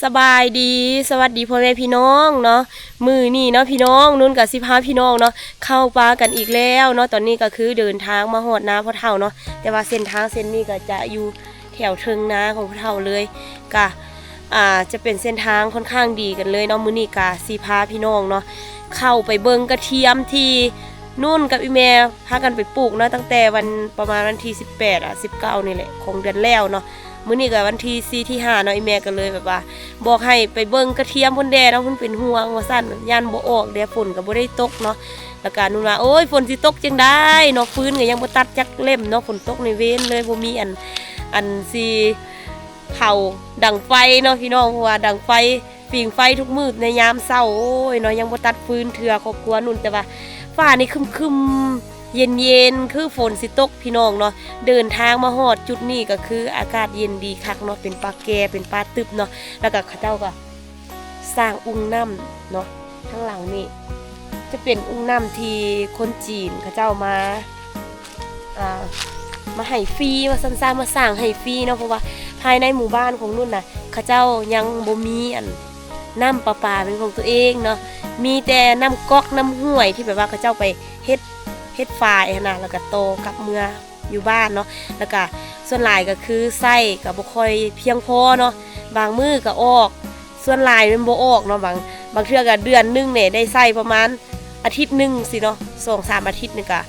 สบายดีสวัสดีพ่อแม่พี่น้องเนาะมือนี่เนาะพี่น้องนุ่นกับ15พี่น้องเนาะเข้าป่ากันอีกแล้วเนาะตอนนี้ก็คือเดินทางมาหอดนาพ่อเฒ่าเนาะแต่ว่าเส้นทางเส้นนี้ก็จะอยู่แถวเทิงนาของพ่อเฒ่าเลยก็จะเป็นเส้นทางค่อนข้างดีกันเลยเนาะมื้อนี้ก็15พี่น้องเนาะเข้าไปเบิ่งกระเทียมที่นุ่นกับอีแม่พากันไปปลูกเนาะตั้งแต่วันประมาณวันที่18 19นี่แหละของเดือนแล้วเนาะมื้อนี้ก็วันที่4ที่5เนาะอีแม่ก็เลยแบบว่าบอกให้ไปเบิ่งกระเทียมพ่นแดเนาะเพิ่นเป็นห่วงว่าซั่นย่านบ่ออกเดี๋ยวฝนก็บ่ได้ตกเนาะแล้วก็นุ่นว่าโอ้ยฝนสิตกจังได้เนาะฟื้นก็ยังบ่ตัดจักเล่มเนาะฝนตกในเว้นเลยบ่มีอันสิเผาดังไฟเนาะพี่น้องเพราะว่าดังไฟปิ่งไฟทุกมื้อในยามเช้าโอ้ยเนาะยังบ่ตัดฟื้นเถื่อครอบครัวนุ่นแต่ว่าฟ้านี่ครึมๆเย็นๆคือฝนสิตกพี่น้องเนาะเดินทางมาฮอดจุดนี้ก็คืออากาศเย็นดีคักเนาะเป็นป่าแก่เป็นป่าตึบเนาะแล้วก็เขาเจ้าก็สร้างอุ้งน้ำเนาะข้างหลังนี่จะเป็นอุ้งน้ำที่คนจีนเขาเจ้ามาให้ฟรีว่าสั้นๆมาสร้างให้ฟรีเนาะเพราะว่าภายในหมู่บ้านของนุ่นน่ะเขาเจ้ายังบ่มีน้ำประปาเป็นของตัวเองเนาะมีแต่น้ำก๊อกน้ำห้วยที่แบบว่าเขาเจ้าไปเฮ็ดฝายนะแล้วก็โตกับเมื่ออยู่บ้านเนาะแล้วก็ส่วนหลายก็คือไส้ก็บ่ค่อยเพียงพอเนาะบางมื้อก็ออกส่วนหลายมันบ่ออกเนาะบางเทื่อก็เดือนนึงเนี่ยได้ไส้ประมาณอาทิตย์นึงสิเนาะ2-3 อาทิตย์นึงก็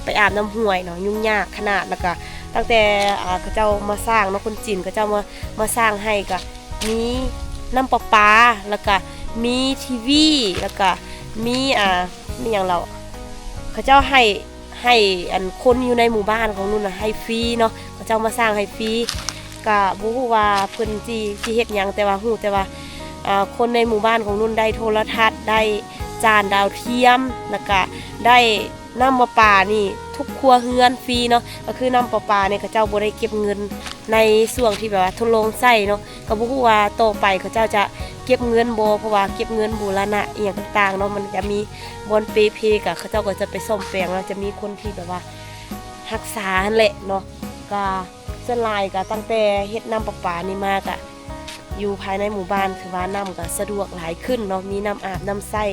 ไปอาบน้ำห้วยเนาะยุ่งยากขนาดแล้วก็ตั้งแต่เขาเจ้ามาสร้างเนาะคนจีนเขาเจ้ามาสร้างให้ก็มีน้ำประปาแล้วก็มีทีวีแล้วก็มีมีอย่างเราเขาเจ้าให้คนอยู่ในหมู่บ้านของนุ่นน่ะให้ฟรีเนาะเขาเจ้ามาสร้างให้ฟรีก็บ่ฮู้ว่าเพิ่นสิเฮ็ดหยังแต่ว่าฮู้แต่ว่าคนในหมู่บ้านของนุ่นได้โทรทัศน์ได้จานดาวเทียมแล้วก็ได้น้ำประปานี่ทุกครัวเรือนฟรีเนาะก็คือน้ำประปาเนี่ยเขาเจ้าบ่ได้เก็บเงินในส่วนที่แบบว่าทดลองใช้เนาะก็บ่ฮู้ว่าต่อไปเขาเจ้าจะเก็บเงินบ่เพราะว่าเก็บเงินบูรณะอีหยังต่างๆเนาะมันจะมีบอนเปเพกับเขาเจ้าก็จะไปซ่อมแปลงแล้วจะมีคนที่แบบว่ารักษาแหละเนาะก็ส่วนหลายก็ตั้งแต่เฮ็ดน้ำประปานี่มากอะอยู่ภายในหมู่บ้านคือว่าน้ำก็สะดวกหลายขึ้นเนาะมีน้ำอาบน้ำใช้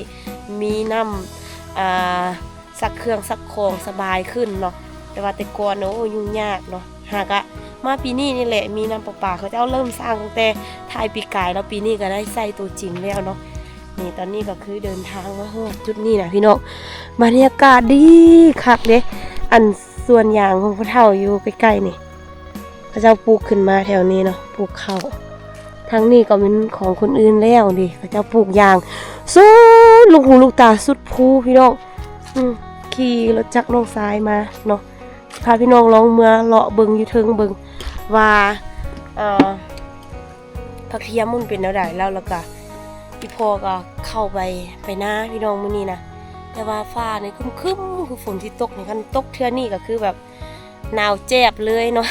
มีน้ำซักเครื่องซักของสบายขึ้นเนาะแต่ว่าแต่ก่อนเนาะยุ่งยากเนาะหากมาปีนี้นี่แหละมีน้ำประปาเขาเจ้าเริ่มสร้างตั้งแต่ท้ายปีกายแล้วปีนี้ก็ได้ใส่ตัวจริงแล้วเนาะนี่ตอนนี้ก็คือเดินทางมาฮอดจุดนี้นะพี่น้องบรรยากาศดีคักเด้อันส่วนอย่างของพ่อเฒ่าอยู่ใกล้ๆนี่เขาเจ้าปลูกขึ้นมาแถวนี้เนาะปลูกข้าวทางนี้ก็เป็นของคนอื่นแล้วดิเขาเจ้าปลูกยางสุดลูกหูลูกตาสุดภูพี่น้องขี่รถจักรลงซ้ายมาเนาะพาพี่น้องลองเมื่อเลาะเบิงอยู่เทิงเบิงว่าผักเทียมมันเป็นแนวใดแล้วก็พี่พ่อก็เข้าไปหน้าพี่น้องมื้อนี้นะแต่ว่าฟ้านี่ครึ้มๆคือฝนที่ตกนี่คันตกเทื่อนี้ก็คือแบบหนาวแจ๊บเลยเนาะ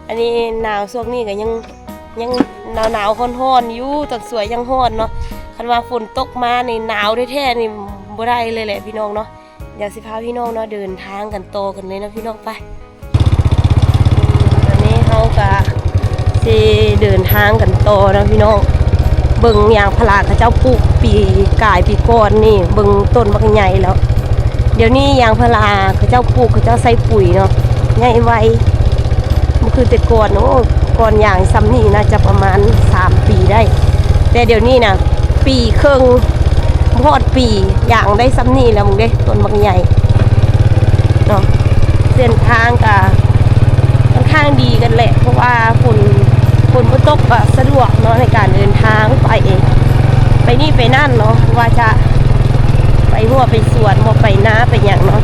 อันนี้หนาวช่วงนี้ก็ยังหนาวร้อนๆอยู่ตอนสวยยังร้อนเนาะคันว่าฝนตกมานี่หนาวแท้ๆนี่บ่ได้เลยแหละพี่น้องเนาะเดี๋ยวสิพาพี่น้องเนาะเดินทางกันโตกันเลยนะพี่น้องไปตอนนี้เขาก็สิเดินทางกันโตนะพี่น้องเบิ่งยางพาราเขาเจ้าปลูกปีกายปีก่อนนี่เบิ่งต้นบักใหญ่แล้วเดี๋ยวนี้ยางพาราเขาเจ้าปลูกเขาเจ้าใส่ปุ๋ยเนาะใหญ่ไวมันคือแต่ก่อนโอ้ก่อนอย่างซ้ำนี่น่าจะประมาณ3 ปีได้แต่เดี๋ยวนี้นะปีครึ่งพอดปีอย่างได้ซ้ำนี่แล้วมึงได้ต้นบางใหญ่เนาะเส้นทางก็ค่อนข้างดีกันแหละเพราะว่าฝนมันตกก็สะดวกเนาะในการเดินทางไปเองไปนี่ไปนั่นเนาะว่าจะไปหัวไปสวนหัวไปน้าไปอย่างเนาะ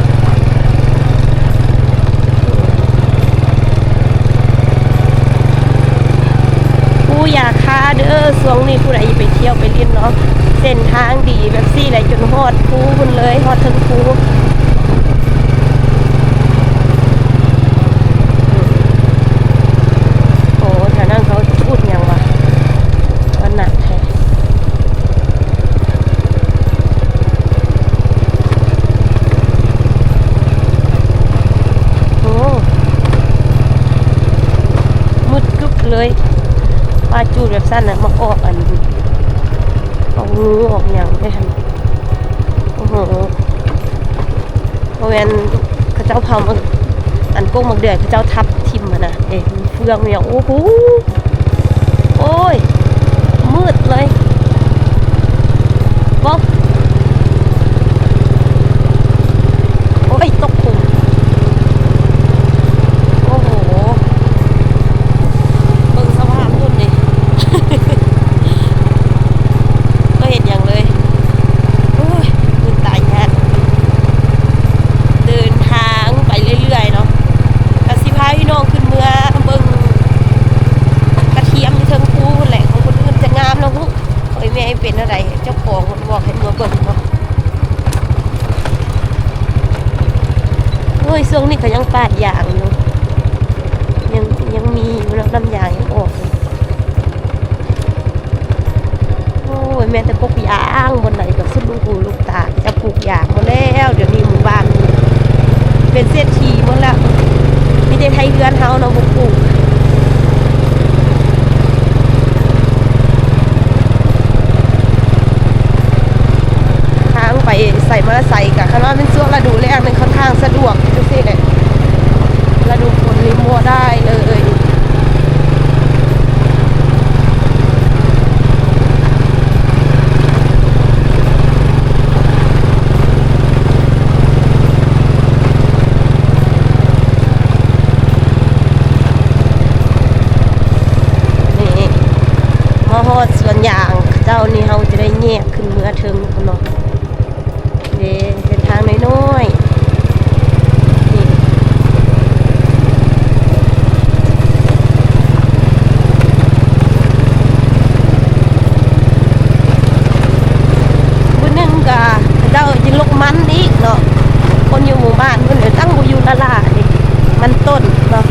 ผู้อยากค้าเด้อช่วงนี้ผู้ใดไปเที่ยวไปเล่นเนาะเส้นทางดีแบบซี่ไหลจนฮอดภูพุ่นเลยฮอดถึงภูโอ้แถวนั้นเขาพูดยังวะก็หนักแท้โอ้มืดกึ๊บเลยปลาจูดแบบสั้นน่ะมาอ อกออกงูออกอย่างได้ทันโอ้โหเพราะงั้นเขาเจ้าเผาอันก้งมักเดือดเขาเจ้าทับทิมมานะเฟืองเนี่ยโอ้โหโอ้ยมืดเลยบ๊อบโอ้ยตกขุมโอ้โหเบิ่งสภาพนู่นดิ ก็เห็นอย่างเลยโอ้ยมืดตายแค่เดินทางไปเรื่อยๆเนาะกสิพาพี่น้องขึ้นเมืองเบิ่งกระเทียมที่เทิงภูแหละของคนอื่นจะงามเนาะพวกโอ้ยแม่เป็นอะไรเจ้าของมันบอกให้เมือเบิ่งเนาะโอ้ยช่วงนี้เขายังปาดยางอยู่ยังมีอยู่แล้วน้ำยางยังออกอยู่โอ้ยแม่แต่ปลูกยางบนไหนกับสุดลูกหูลูกตาจะปลูกยางหมดแล้วเดี๋ยวนี้หมู่บ้านเป็นเศรษฐีหมดแล้วมีแต่ไทยเรือนเฮาเนาะปลูกทางไปใส่มอเตอร์ไซค์กับคันว่าเป็นช่วงฤดูแล้งมันค่อนข้างสะดวกจังซี่แหละฤดูฝนนี่มัวได้เลยฮอดส่วนยางเจ้านี่เราจะได้แยกขึ้นเมื่อถึงเนาะเป็นทางน้อยๆนี่บุญนึงกะเจ้าจิลกมันอีกเนาะคนอยู่หมู่บ้านเพิ่นก็ตั้งบ่อยู่ละล่ะนี่มันต้นเนาะ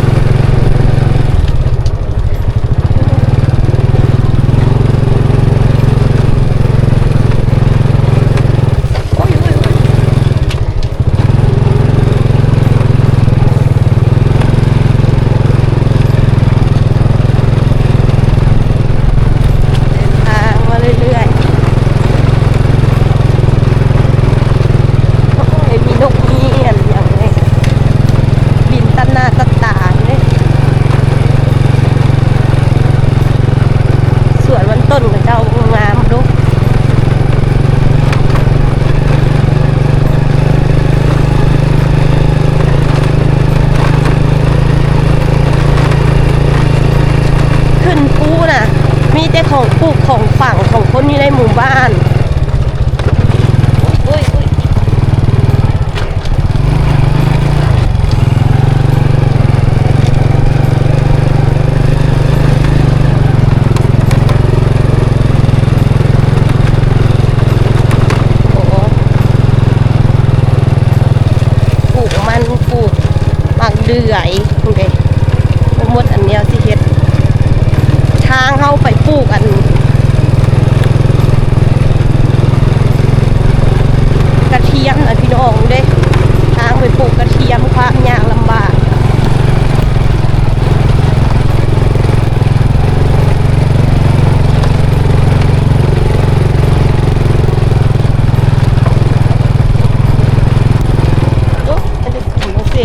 มีแต่ของปลูกของฝั่งของคนอยู่ในหมู่บ้านปลูกมันปลูกหมักเดือยคุณเด็กหมดอันเนี้ยสิเฮ็ดทางเข้าไปปลูกอันกระเทียมนะพี่น้องเด้ทางไปปลูกกระเทียมความยากลำบากอันนี้ถุงมาสิ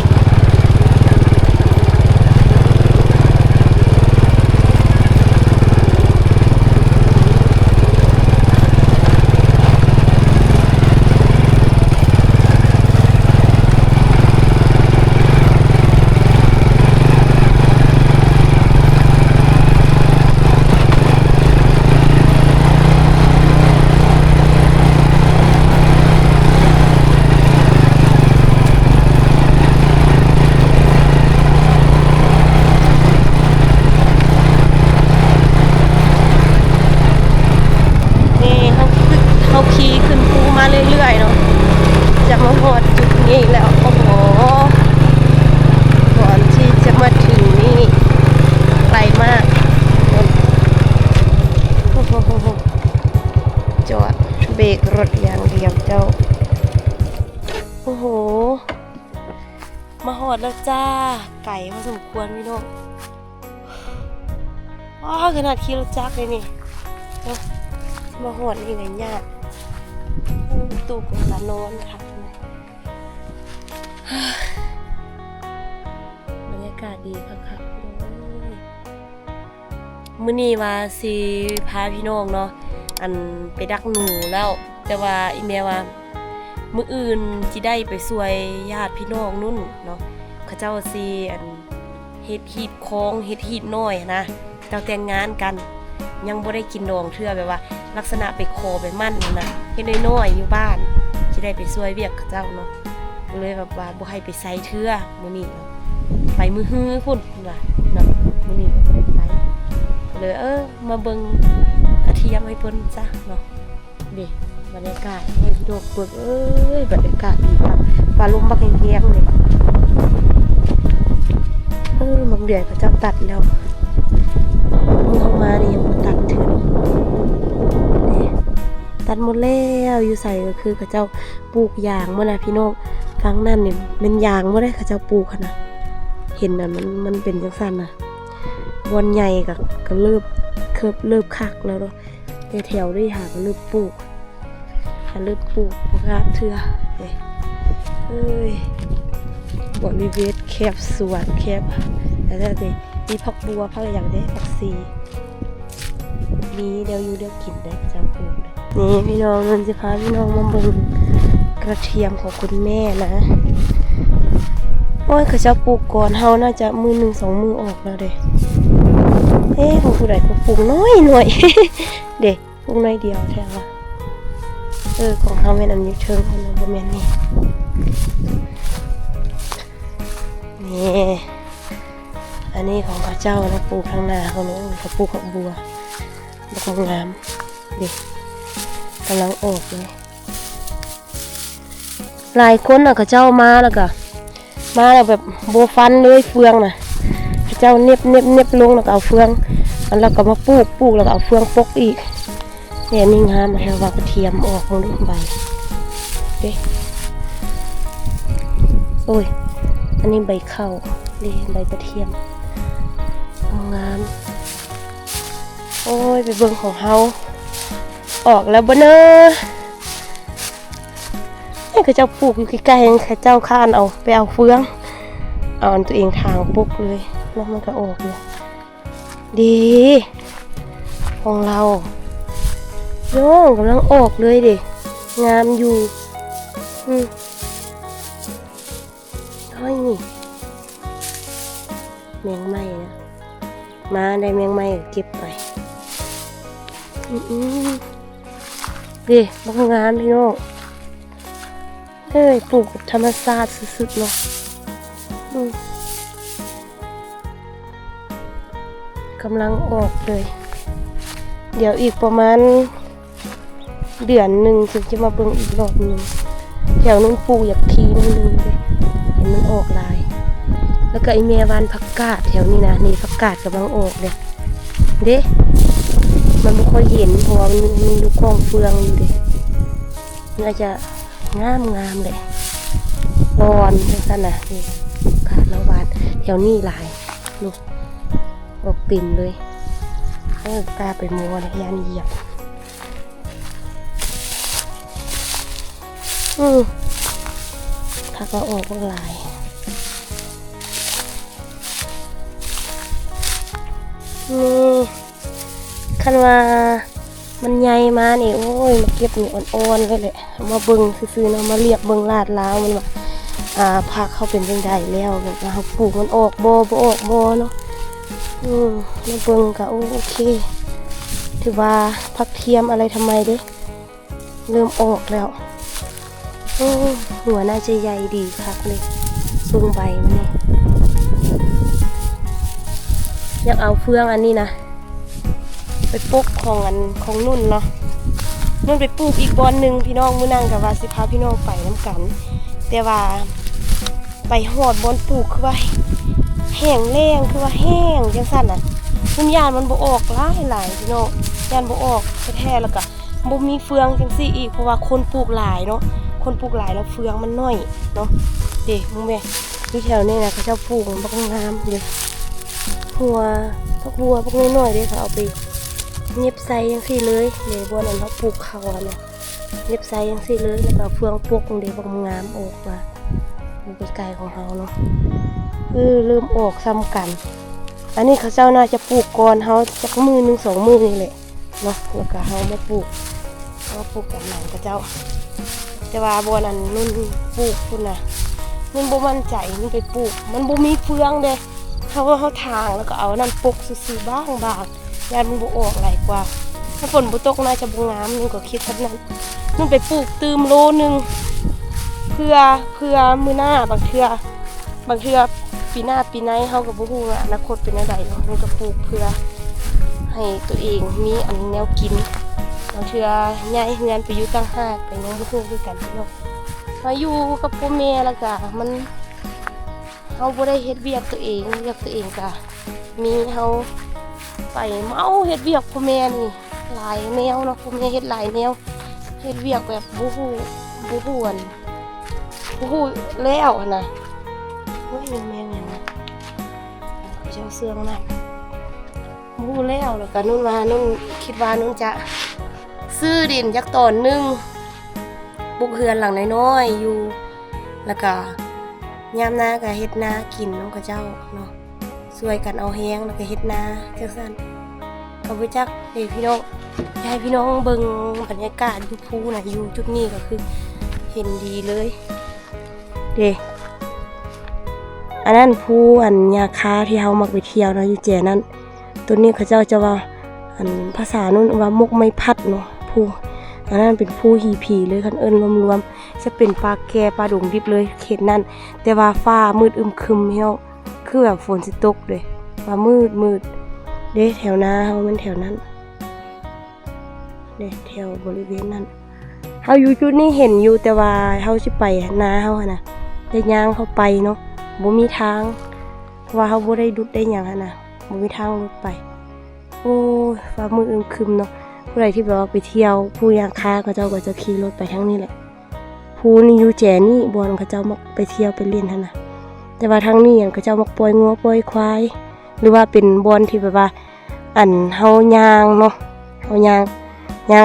ขี่ขึ้นภูมาเรื่อยๆเนาะจะมาหอดจุดนี้แล้วโอ้โหก่อนที่จะมาถึงนี่ไกลมากโอ้โหจอดเบรกรถอย่างเดียวเจ้าโอ้โหมาหอดแล้วจ้าไก่พอสมควรพี่น้องขนาดขี่รถจักรเลยนี่ มาหอดนี่ไงญาติตูกตานอนค่ะบรรยากาศดีคักๆมื้อนี้ว่าสิพาพี่น้องเนาะอันไปดักหนูแล้วแต่ว่าอีแม่ว่ามื้ออื่นสิได้ไปช่วยญาติพี่น้องนุ่นเนาะเขาเจ้าสิอันเฮ็ดฮีดคองเฮ็ดฮีดน้อยนะเจ้าแต่งงานกันยังบ่ได้กินดองเทื่อแบบว่าลักษณะไปขอไปมั่นนะเฮ็ดน้อยๆอยู่บ้านสิได้ไปช่วยเวียกเขาเจ้าเนาะเลยแบบว่าบ่ให้ไปใส่เทื่อมื้อนี้เนาะไปมื้อฮื้อพุ่นว่าเนาะมื้อนี้ก็บ่ได้ไปเลยมาเบิ่งกระเทียมให้เพิ่นซะเนาะเด้บรรยากาศให้พี่น้องเบิ่งบรรยากาศดีครับฟ้าลมบักแห้งๆเลยบางเดือนเขาเจ้าตัดแล้วมือเข้ามานี่ยังบ่ตัดถึงนี่ตัดหมดแล้วอยู่ใส่ก็คือเขาเจ้าปลูกยางมื้อน่ะพี่น้องฟังนั่นนี่มันยางบ่ได้เขาเจ้าปลูกคั่นน่ะเห็นน่ะมันเป็นจังซั่นน่ะบอนใหญ่ก็เริ่มคักแล้วเนาะแต่แถวได้หาก็เริ่มปลูกครับเทื่อบริเวณแคบสวนแคบแล้วแต่มีผักบัวผักอย่างได้ผักซีมีเดี๋ยวอยู่เดี๋ยวกินได้จะปลูกนี่พี่น้องเงินสิพาพี่น้องมาเบิ่งกระเทียมของคุณแม่นะโอ้ยเขาจะปลูกก่อนเฮาน่าจะมือ1 2 มือออกแล้วเด้ของผู้ใดก็ปลูกน้อยหน่อย เด็กปลูกน้อยเดียวแท้ว่าของเฮาแม่นอันนี้เทิงคนบ่แม่นนี่อันนี้ของข้าเจ้านะปลูกข้างหน้าเขาเนี่ยเขาปลูกผักบัวบักงามดิกำลังออกเลยหลายคนข้าเจ้ามาแล้วแบบโบฟันเลยเฟืองน่ะข้าเจ้าเน็บลงแล้วก็เอาเฟืองแล้วก็มาปลูกแล้วก็เอาเฟืองปกอีกเนี่ยนี่งามมาแล้วว่ากระเทียมออกลงด้วยใบเด้โอ้ยอันนี้ใบข้าวนี่ใบกระเทียมงามโอ้ยไปเบิ่งของเฮาออกแล้วบ่เนอะนี่คือเจ้าปลูกอยู่ใกล้ๆค่ะเจ้าข้านเอาไปเอาเฟืองเอาอันตัวเองทางปลูกเลยแล้วมันก็ออกเลยดีของเราโย่กำลังออกเลยดิงามอยู่เฮ้ยนี่แมงไหม้นะมาได้แมงไหม้เก็บไปดิบักงามพี่น้องปลูกธรรมชาติสุดๆเนาะกำลังออกเลยเดี๋ยวอีกประมาณเดือนหนึ่งถึงจะมาเบิ่งอีกรอบนึงแถวนู้นปลูกอยากทีนึงเลยเห็นมันออกลายแล้วก็ไอเมวานผักกาดแถวนี้นะนี่ผักกาดกำลังออกเลยเด้มันไม่ค่อยเห็นเพราะว่ามันมีลูกกองเฟืองอยู่เด้น่าจะงามเลยร้อนจังนะนี่กาดแล้วหวานแถวนี้หลายลูกออกปิ่นเลยกล้าไปมัวเลยยันเหยียบถ้าก็ออกก็หลายนี่คันว่ามันใหญ่มานี่โอ้ยมาเก็บนี่อ่อนๆเลยแหละมาเบิ่งซื่อๆเนาะมาเรียกเบิ่งลาดล้าวมันว่าผักเขาเป็นจังไดแล้วแบบว่าเขาปลูกมันออกบ่ออกบ่เนาะมาเบิ่งก็โอเคถือว่าผักเทียมอะไรทำไมเด้เริ่มออกแล้วหัวน่าจะใหญ่ดีครับเลยสูงใบมันนี่อยากเอาเฟืองอันนี้นะไปปลูกของนุ่นเนาะนุ่นไปปลูกอีกบอนหนึ่งพี่น้องมื้อนั่งกับว่าสิพาพี่น้องไปน้ำกันแต่ว่าไปหอดบอนปลูกคือว่าแห้งแรงคือว่าแห้งจังสั่นน่ะคุณยานมันบ่ออกหลายพี่น้องยานบ่ออกแท้ๆแล้วก็บ่มีเฟืองจังซี่อีกเพราะว่าคนปลูกหลายเนาะคนปลูกหลายแล้วเฟืองมันน้อยเนาะเด็กมึงแม่ที่แถวนี้นะเขาจะปลูกมันบักงามเดี๋ยวหัวพักบัวพักน้อยๆเด้เขาเอาไป เย็บใส่จังซี่เลยเดี๋ยวบ่นั้นเฮาปลูกเขาเนาะเย็บใส่จังซี่เลยแล้วก็เฟืองปกเดี๋ยวบ่งามออกมามันเป็นไก่ของเฮาเนาะเริ่มออกซ้ำกันอันนี้เขาเจ้าน่าจะปลูกก่อนเฮาจักมือนึง2มือนี่แหละเนาะแล้วก็เฮามาปลูกกันหลังเขาเจ้าแต่ว่าบ่นั้นนุ่นปลูกพุ่นน่ะนุ่นบ่มั่นใจนุ่นไปปลูกมันบ่มีเฟืองเด้เฮาทางแล้วก็เอานั่นปกซื่อๆบ้างยานมันบ่ออกหลายกว่าถ้าฝนบ่ตกน่าจะบ่งามนุ่นก็คิดแบบนั้นนุ่นไปปลูกตืมโลนึงเพื่อมื้อหน้าบางเทื่อปีหน้าปีไหนเฮาก็บ่ฮู้ว่าอนาคตเป็นจังไดเนาะนุ่นก็ปลูกเพื่อให้ตัวเองมีอันแนวกินบางเทื่อย้ายเฮือนไปอยู่ต่างหากก็ยังบ่ฮู้คือกันเนาะมาอยู่กับพ่อแม่แล้วก็มันเฮาบ่ได้เฮ็ดเวียกตัวเองก็มีเฮาไปเมาเฮ็ดเวียกพ่อแม่นี่หลายแนวเนาะพ่อแม่เฮ็ดหลายแนวเฮ็ดเวียกแบบบ่ฮู้แล้วนะโอ้ยแม่นนะเจ้าเสื่องนั่นบ่ฮู้แล้วก็นุ่นคิดว่านุ่นจะซื้อดินจักตอนนึงปลูกเฮือนหลังน้อยๆอยู่แล้วก็ยามนาก็เฮ็ดนากินน้องกับเจ้าเนาะช่วยกันเอาแห้งแล้วก็เฮ็ดนาจังซั่นก็บ่จักให้พี่น้องให้พี่น้องเบิ่งบรรยากาศอยู่ภูน่ะอยู่จุดนี้ก็คือเห็นดีเลยเด้อันนั้นภูอันยาคาที่เฮามักไปเที่ยวเนาะอยู่แจนั้นตัวนี้เขาเจ้าจะว่าอันภาษานู้นว่ามกไม้พัดเนาะภูอันนั้นเป็นภูหีผีเลยคันเอิ้นรวมๆจะเป็นปลาแก่ปลาดงดิบเลยเขตนั้นแต่ว่าฟ้ามืดอึมครึมเฮาคือแบบฝนสิตกเลยว่ามืดเด้แถวนาเฮามันแถวนั้นเด้แถวบริเวณนั้นเฮาอยู่จุดนี้เห็นอยู่แต่ว่าเฮาสิไปนาเฮาหั่นน่ะได้ย่างเข้าไปเนาะบ่มีทางเพราะว่าเฮาบ่ได้ดุดได้หยังหั่นน่ะบ่มีทางรถไปโอ้ยฟ้ามืดอึมครึมเนาะผู้ใดที่แบบว่าไปเที่ยวผู้ยางคาเขาเจ้าก็จะขี่รถไปทางนี้แหละผู้นี่อยู่แจนี่บอนเขาเจ้ามักไปเที่ยวไปเล่นหั่นน่ะแต่ว่าทางนี้เขาเจ้ามักปล่อยงัวปล่อยควายหรือว่าเป็นบอนที่แบบว่าอันเฮาย่างเนาะเฮาย่าง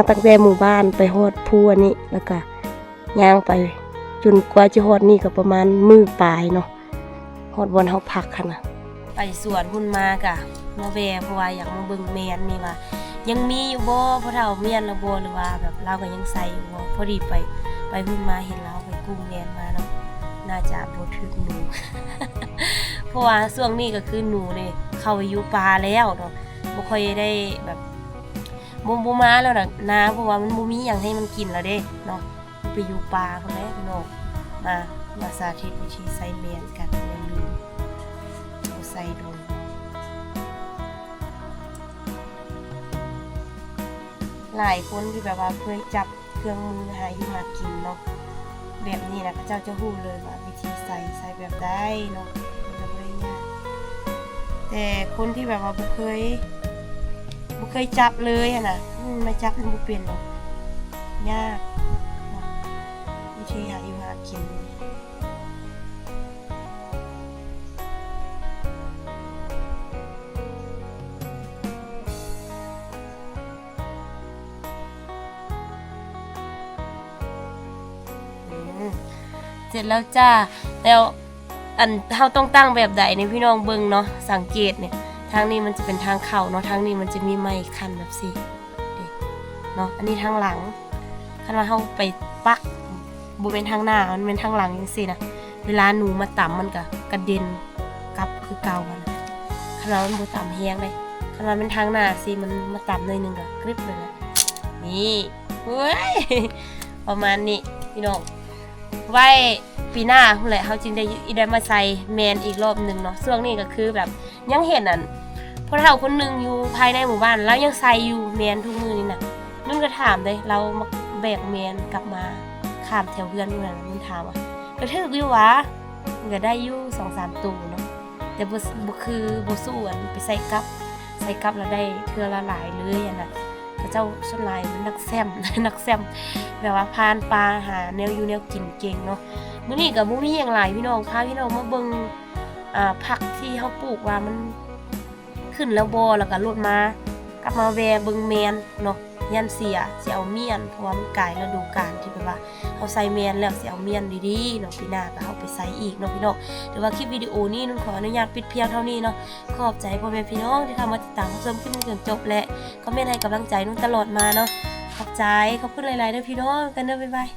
ตั้งแต่หมู่บ้านไปฮอดภูอันนี้แล้วก็ย่างไปจนกว่าจะฮอดนี่ก็ประมาณมื้อปลายเนาะฮอดวันเฮาพักคั่นน่ะไปสวนพุ่นมากะมาแวะเพราะว่าอยากมาเบิ่งแม่นนี่ว่ายังมีอยู่บ่พ่อเฒ่าเมียนละบ่หรือว่าแบบเราก็ยังใส่อยู่บ่พอดีไปพุ่นมาเห็นเราไปกุ้งแม่นมาเนาะน่าจะบ่ถึกหนู เพราะว่าช่วงนี้ก็คือหนูนี่เข้าไปอยู่ป่าแล้วเนาะบ่ค่อยได้แบบบ่มาแล้วน่ะนาเพราะว่ามันบ่มีหยังให้มันกินแล้วเด้เนาะไปอยู่ป่าพุ่นแหละเนาะมาสาธิตวิธีใส่แม่นกันอย่าลืมเอาใส่ดูหลายคนที่แบบว่าเคยจับเครื่องมือหาอยู่หากินเนาะแบบนี้นะเจ้าจะรู้เลยว่าวิธีใส่แบบได้เนาะมันจะไม่ยากแต่คนที่แบบว่าบ่เคยจับเลยอะนะมาจับมันบ่เป็นเนาะยากวิธีหาอยู่หากินเสร็จแล้วจ้าแล้วอันเฮาต้องตั้งแบบใดนี่พี่น้องเบิ่งเนาะสังเกตเนี่ยทางนี้มันจะเป็นทางเข้าเนาะทางนี้มันจะมีไม้คันแบบสิเนาะอันนี้ทางหลังคันว่าเฮาไปปักบ่เป็นทางหน้ามันเป็นทางหลังจังซี่นะเวลาหนูมาต่ำมันก็กระเด็นกลับคือเก่าหั่นน่ะคันว่ามันบ่ต่ำแฮงเลยคันว่าเป็นทางหน้าสิมันมาต่ำหน่อยนึงก็กริบเลยนะนี่เฮ้ยประมาณนี้พี่น้องไว้ปีหน้าแหละเขาจึงได้มาใส่แมนอีกรอบหนึ่งเนาะช่วงนี้ก็คือแบบยังเห็นอันพ่อเฒ่าคนหนึ่งอยู่ภายในหมู่บ้านแล้วยังใส่อยู่แมนทุกมือนี่นะนุ่นก็ถามเลยเรามาแบกแมนกลับมาข้ามแถวเพื่อนนู่นน่ะนุ่นถามว่าก็ถึกอยู่วะมันก็ได้อยู่ 2-3 ตู้เนาะแต่บ่คือบ่สู้อันไปใส่กับแล้วได้เทื่อละหลายเลยอ่ะนะเจ้าส่วนหลายมันนักแซมแบบว่าพานปลาหาแนวอยู่แนวกินเก่งเนาะมื้อนี้ก็บ่มีหยังหลายพี่น้องพาพี่น้องมาเบิ่งผักที่เฮาปลูกว่ามันขึ้นแล้วบ่แล้วก็ลดมา กลับมาแวเบิ่งแมนเนาะยันเสียสิเอาเมียนเพราะว่ามันกลายฤดูกาลที่แบบว่าเฮาใส่แมนแล้วสิเอาเมียนดีๆเนาะปีหน้าก็เอาไปใส่อีกเนาะพี่น้องหรือว่าคลิปวิดีโอนี้นุ่นขออนุญาตปิดเพียงเท่านี้เนาะขอบใจพ่อแม่พี่น้องที่เข้ามาติดตามรับชมคลิปจนจบและคอมเมนต์ให้กำลังใจนุ่นตลอดมาเนาะขอบใจขอบคุณหลายๆเด้อพี่น้องกันเด้อบ๊ายบาย